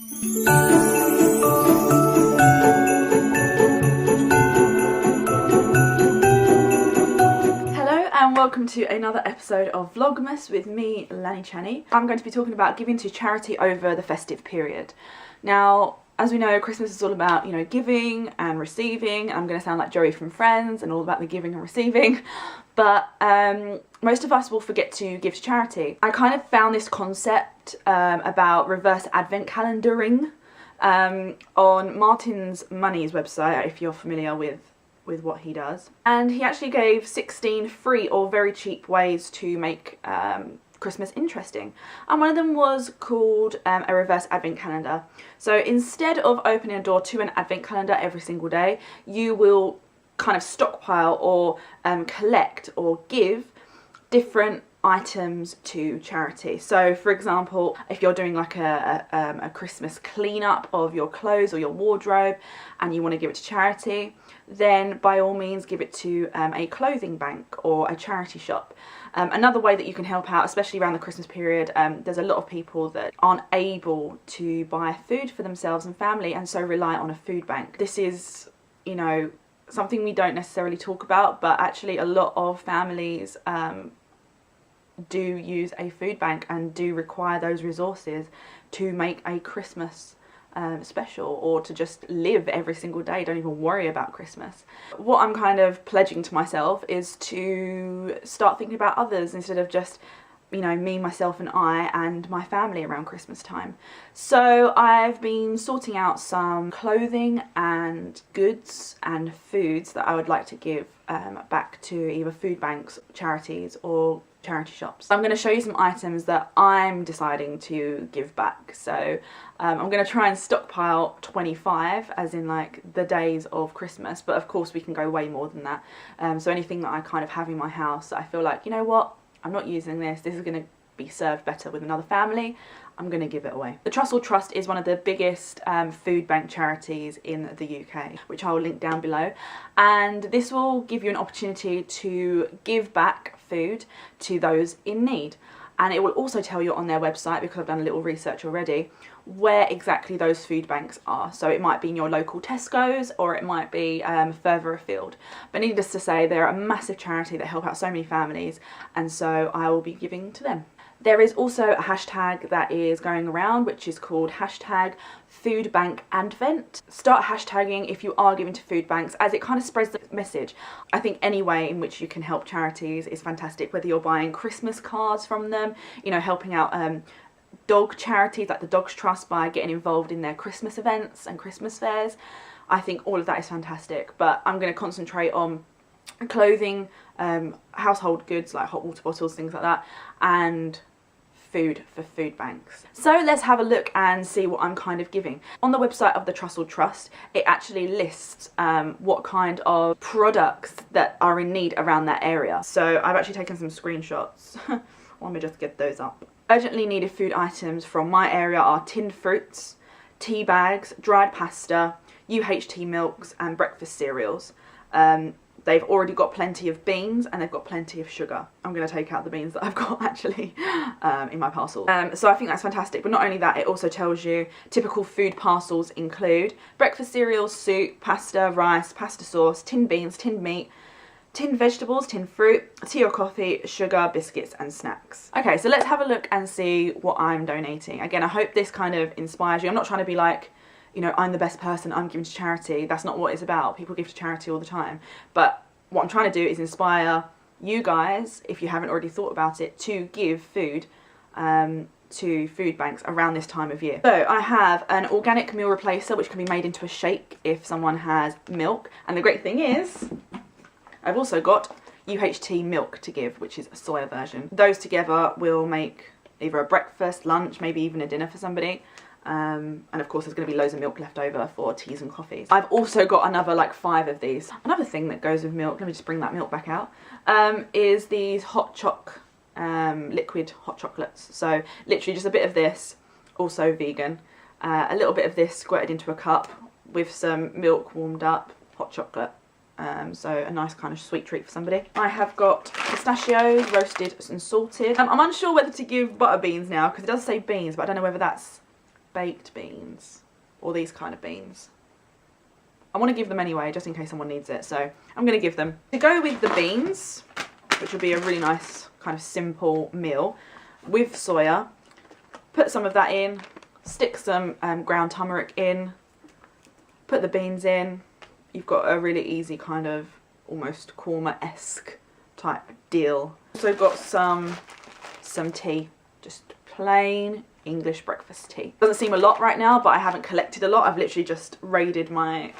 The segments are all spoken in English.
And welcome to another episode of Vlogmas with me, Lanny Channy. I'm going to be talking about giving to charity over the festive period. Now, as we know, Christmas is all about, you know, giving and receiving. I'm going to sound like Joey from Friends and all about the giving and receiving. But most of us will forget to give to charity. I kind of found this concept about reverse advent calendaring on Martin's Money's website, if you're familiar with what he does. And he actually gave 16 free or very cheap ways to make Christmas interesting. And one of them was called a reverse advent calendar. So instead of opening a door to an advent calendar every single day, you will kind of stockpile or collect or give different items to charity. So for example, if you're doing like a Christmas cleanup of your clothes or your wardrobe and you want to give it to charity, then by all means give it to a clothing bank or a charity shop. Another way that you can help out, especially around the Christmas period, there's a lot of people that aren't able to buy food for themselves and family and so rely on a food bank. This is, you know, something we don't necessarily talk about, but actually a lot of families do use a food bank and do require those resources to make a Christmas special, or to just live every single day, don't even worry about Christmas. What I'm kind of pledging to myself is to start thinking about others instead of just, you know, me, myself and I and my family around Christmas time. So I've been sorting out some clothing and goods and foods that I would like to give back to either food banks, charities or charity shops. I'm going to show you some items that I'm deciding to give back. So I'm going to try and stockpile 25, as in like the days of Christmas, but of course we can go way more than that. So anything that I kind of have in my house that I feel like, you know what, I'm not using this is going to be served better with another family, I'm going to give it away. The Trussell Trust is one of the biggest food bank charities in the UK, which I will link down below, and this will give you an opportunity to give back food to those in need. And it will also tell you on their website, because I've done a little research already, where exactly those food banks are. So it might be in your local Tesco's, or it might be further afield. But needless to say, they're a massive charity that help out so many families, and so I will be giving to them. There is also a hashtag that is going around, which is called hashtag Food Bank Advent. Start hashtagging if you are giving to food banks, as it kind of spreads the message. I think any way in which you can help charities is fantastic, whether you're buying Christmas cards from them, you know, helping out dog charities like the Dogs Trust by getting involved in their Christmas events and Christmas fairs. I think all of that is fantastic, but I'm going to concentrate on clothing, household goods like hot water bottles, things like that, and food for food banks. So let's have a look and see what I'm kind of giving. On the website of the Trussell Trust, it actually lists what kind of products that are in need around that area. So I've actually taken some screenshots. Let me just get those up. Urgently needed food items from my area are tinned fruits, tea bags, dried pasta, UHT milks and breakfast cereals. They've already got plenty of beans and they've got plenty of sugar. I'm going to take out the beans that I've got actually in my parcel. So I think that's fantastic. But not only that, it also tells you typical food parcels include breakfast cereals, soup, pasta, rice, pasta sauce, tinned beans, tinned meat, tinned vegetables, tinned fruit, tea or coffee, sugar, biscuits and snacks. Okay, so let's have a look and see what I'm donating. Again, I hope this kind of inspires you. I'm not trying to be like, you know, I'm the best person, I'm giving to charity. That's not what it's about. People give to charity all the time. But what I'm trying to do is inspire you guys, if you haven't already thought about it, to give food to food banks around this time of year. So I have an organic meal replacer, which can be made into a shake if someone has milk. And the great thing is, I've also got UHT milk to give, which is a soya version. Those together will make either a breakfast, lunch, maybe even a dinner for somebody. And of course there's going to be loads of milk left over for teas and coffees. I've also got another like 5 of these. Another thing that goes with milk, let me just bring that milk back out, is these hot choc, liquid hot chocolates. So literally just a bit of this, also vegan, a little bit of this squirted into a cup with some milk warmed up, hot chocolate. So a nice kind of sweet treat for somebody. I have got pistachios, roasted and salted. I'm unsure whether to give butter beans now because it does say beans, but I don't know whether that's baked beans, or these kind of beans. I want to give them anyway, just in case someone needs it, so I'm going to give them. To go with the beans, which will be a really nice kind of simple meal, with soya, put some of that in, stick some ground turmeric in, put the beans in. You've got a really easy kind of almost korma-esque type deal. Also got some tea, just plain English breakfast tea. Doesn't seem a lot right now, but I haven't collected a lot. I've literally just raided my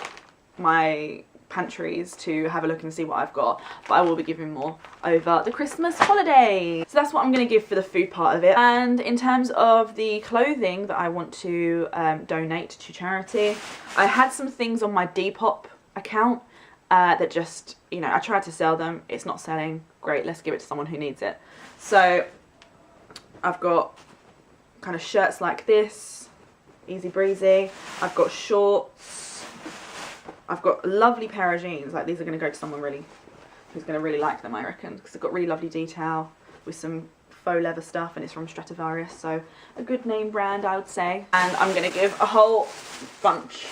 pantries to have a look and see what I've got, but I will be giving more over the Christmas holiday. So that's what I'm going to give for the food part of it. And in terms of the clothing that I want to donate to charity, I had some things on my Depop account that just, you know, I tried to sell them. It's not selling. Great, let's give it to someone who needs it. So I've got kind of shirts like this, easy breezy. I've got shorts. I've got a lovely pair of jeans. Like, these are going to go to someone really who's going to really like them, I reckon, because they've got really lovely detail with some faux leather stuff, and it's from Stradivarius, so a good name brand, I would say. And I'm going to give a whole bunch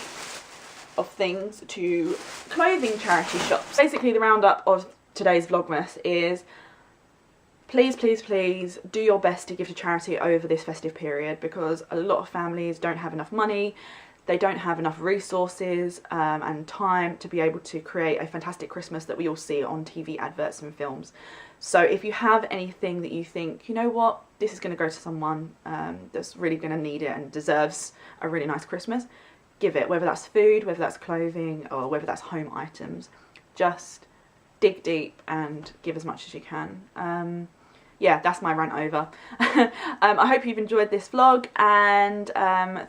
of things to clothing charity shops. Basically, the roundup of today's Vlogmas is, please, please, please do your best to give to charity over this festive period, because a lot of families don't have enough money. They don't have enough resources and time to be able to create a fantastic Christmas that we all see on TV adverts and films. So if you have anything that you think, you know what, this is going to go to someone that's really going to need it and deserves a really nice Christmas, give it. Whether that's food, whether that's clothing, or whether that's home items. Just dig deep and give as much as you can. Yeah, that's my rant over. I hope you've enjoyed this vlog, and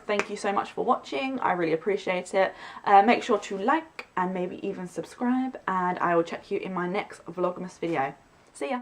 thank you so much for watching. I really appreciate it. Make sure to like and maybe even subscribe, and I will check you in my next Vlogmas video. See ya!